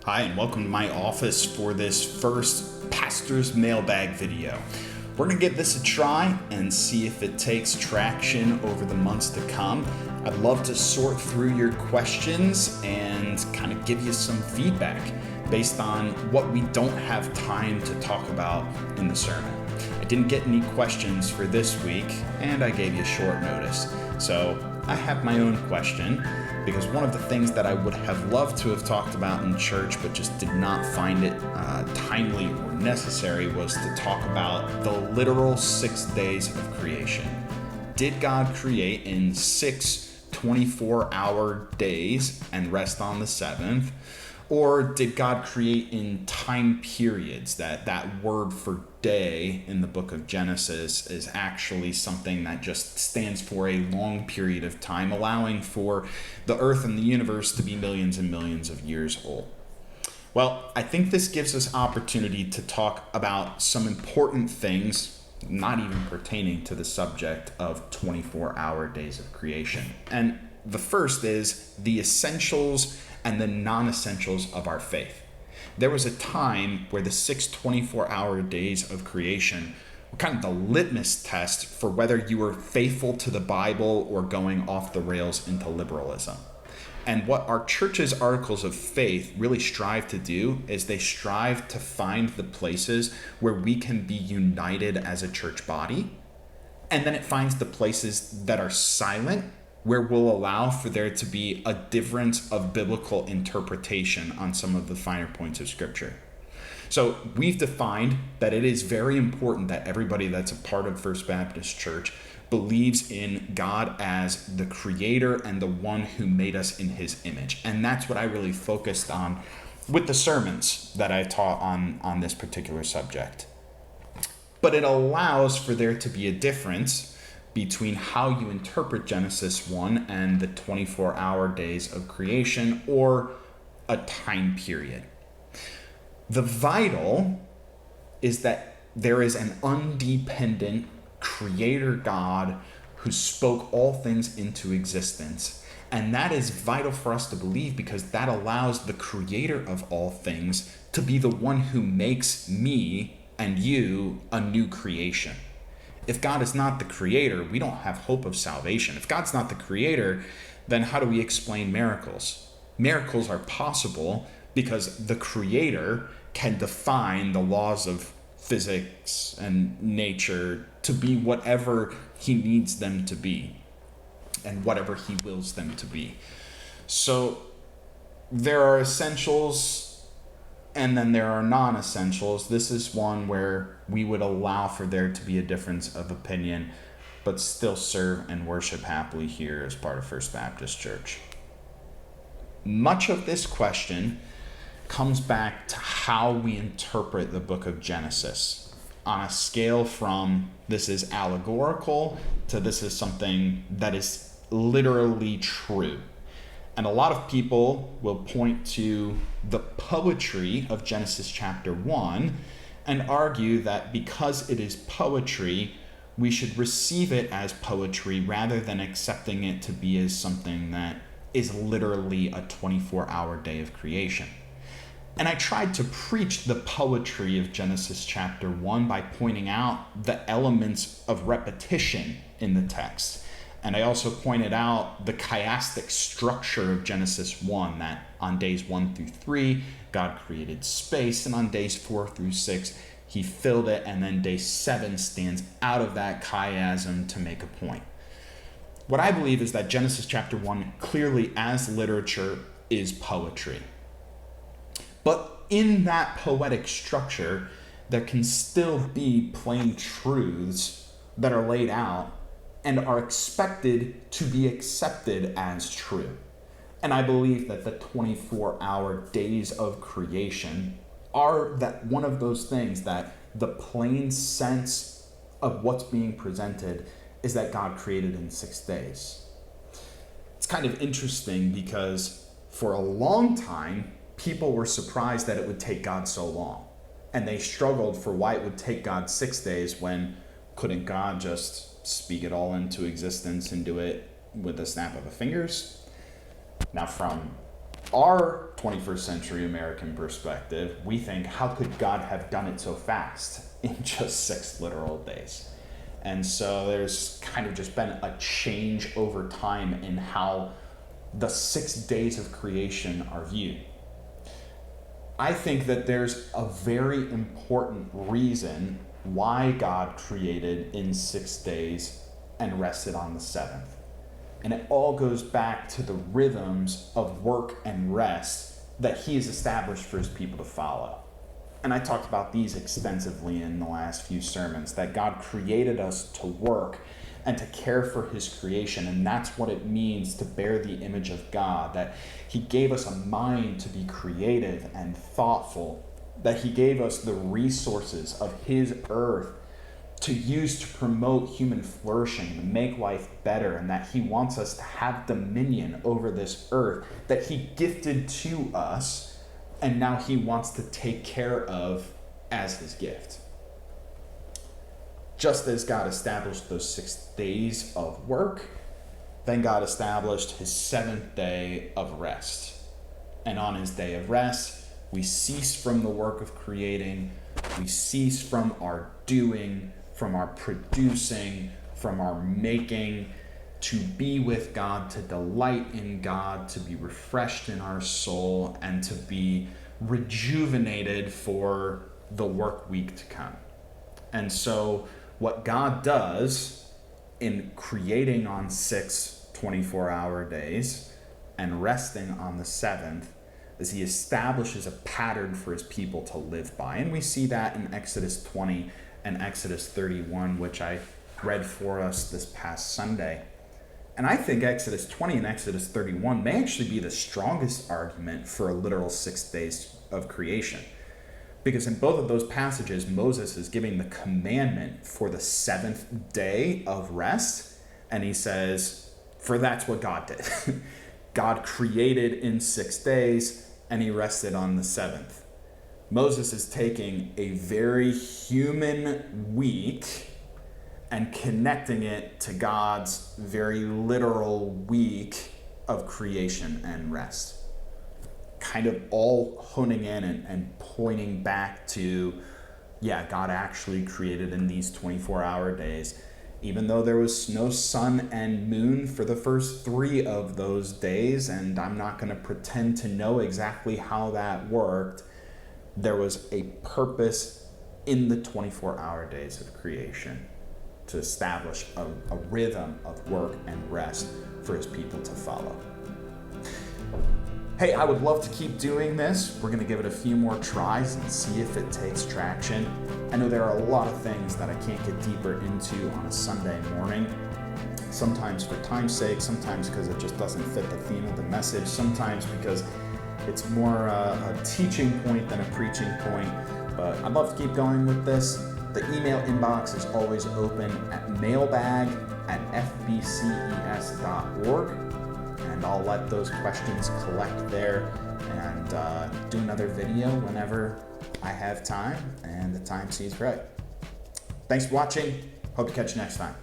Hi, and welcome to my office for this first Pastor's Mailbag video. We're going to give this a try and see if it takes traction over the months to come. I'd love to sort through your questions and kind of give you some feedback based on what we don't have time to talk about in the sermon. I didn't get any questions for this week, and I gave you short notice. So I have my own question, because one of the things that I would have loved to have talked about in church but just did not find it timely or necessary was to talk about the literal 6 days of creation. Did God create in 6 24-hour days and rest on the seventh? Or did God create in time periods? That word for day in the book of Genesis is actually something that just stands for a long period of time, allowing for the earth and the universe to be millions and millions of years old. Well, I think this gives us opportunity to talk about some important things, not even pertaining to the subject of 24-hour days of creation. And the first is the essentials and the non-essentials of our faith. There was a time where the 6 24-hour days of creation were kind of the litmus test for whether you were faithful to the Bible or going off the rails into liberalism. And what our church's articles of faith really strive to do is they strive to find the places where we can be united as a church body. And then it finds the places that are silent, where we'll allow for there to be a difference of biblical interpretation on some of the finer points of Scripture. So we've defined that it is very important that everybody that's a part of First Baptist Church believes in God as the creator and the one who made us in his image. And that's what I really focused on with the sermons that I taught on this particular subject. But it allows for there to be a difference between how you interpret Genesis 1 and the 24-hour days of creation, or a time period. The vital is that there is an independent creator God who spoke all things into existence. And that is vital for us to believe, because that allows the creator of all things to be the one who makes me and you a new creation. If God is not the creator, we don't have hope of salvation. If God's not the creator, then how do we explain miracles? Miracles are possible because the creator can define the laws of physics and nature to be whatever he needs them to be and whatever he wills them to be. So there are essentials and then there are non-essentials. This is one where we would allow for there to be a difference of opinion, but still serve and worship happily here as part of First Baptist Church. Much of this question comes back to how we interpret the book of Genesis on a scale from this is allegorical to this is something that is literally true. And a lot of people will point to the poetry of Genesis chapter 1 and argue that because it is poetry, we should receive it as poetry rather than accepting it to be as something that is literally a 24-hour day of creation. And I tried to preach the poetry of Genesis chapter 1 by pointing out the elements of repetition in the text. And I also pointed out the chiastic structure of Genesis 1, that on days 1 through 3, God created space, and on days 4 through 6, he filled it, and then day 7 stands out of that chiasm to make a point. What I believe is that Genesis chapter 1 clearly as literature is poetry. But in that poetic structure, there can still be plain truths that are laid out and are expected to be accepted as true. And I believe that the 24-hour days of creation are that one of those things that the plain sense of what's being presented is that God created in 6 days. It's kind of interesting because for a long time, people were surprised that it would take God so long. And they struggled for why it would take God 6 days when couldn't God just speak it all into existence and do it with a snap of the fingers? Now, from our 21st century American perspective, we think, how could God have done it so fast in just 6 literal days? And so there's kind of just been a change over time in how the 6 days of creation are viewed. I think that there's a very important reason why God created in 6 days and rested on the 7th. And it all goes back to the rhythms of work and rest that he has established for his people to follow. And I talked about these extensively in the last few sermons, that God created us to work and to care for his creation. And that's what it means to bear the image of God, that he gave us a mind to be creative and thoughtful, that he gave us the resources of his earth to use to promote human flourishing, to make life better, and that he wants us to have dominion over this earth that he gifted to us, and now he wants to take care of as his gift. Just as God established those 6 days of work, then God established his 7th day of rest. And on his day of rest, we cease from the work of creating, we cease from our doing, from our producing, from our making, to be with God, to delight in God, to be refreshed in our soul, and to be rejuvenated for the work week to come. And so what God does in creating on 6 24-hour days and resting on the 7th is he establishes a pattern for his people to live by. And we see that in Exodus 20 and Exodus 31, which I read for us this past Sunday. And I think Exodus 20 and Exodus 31 may actually be the strongest argument for a literal 6 days of creation. Because in both of those passages, Moses is giving the commandment for the 7th day of rest. And he says, for that's what God did. God created in 6 days, and he rested on the 7th. Moses is taking a very human week and connecting it to God's very literal week of creation and rest. Kind of all honing in and pointing back to, yeah, God actually created in these 24-hour days. Even though there was no sun and moon for the first 3 of those days, and I'm not going to pretend to know exactly how that worked, there was a purpose in the 24-hour days of creation to establish a rhythm of work and rest for his people to follow. Hey, I would love to keep doing this. We're going to give it a few more tries and see if it takes traction. I know there are a lot of things that I can't get deeper into on a Sunday morning. Sometimes for time's sake, sometimes because it just doesn't fit the theme of the message, sometimes because it's more a teaching point than a preaching point. But I'd love to keep going with this. The email inbox is always open at mailbag@fbces.org. And I'll let those questions collect there and do another video whenever I have time and the time seems right. Thanks for watching. Hope to catch you next time.